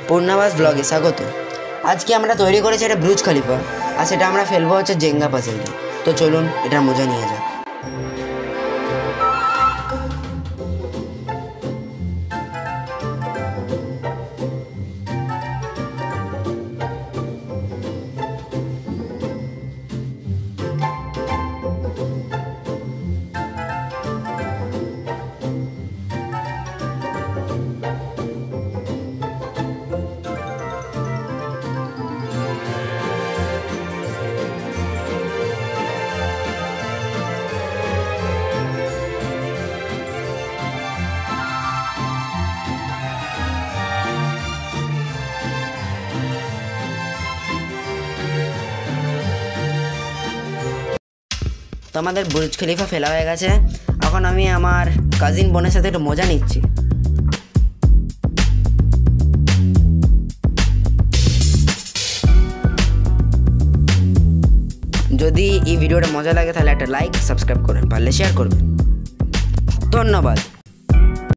পূর্ণাবাস ব্লগে স্বাগত। আজকে আমরা তৈরি করেছি একটা ব্রুজ খলিফা, আর সেটা আমরা ফেলবো হচ্ছে জেঙ্গা পাজেল দিয়ে। তো চলুন এটার মজা নিয়ে যাক। তো আমাদের বুর্জ খলিফা ফেলা হয়ে গেছে। এখন আমি আমার কাজিন বোনের সাথে একটু মজা নিচ্ছি। যদি এই ভিডিওটা মজা লাগে তাহলে একটা লাইক, সাবস্ক্রাইব করবেন, পারলে শেয়ার করবেন। ধন্যবাদ।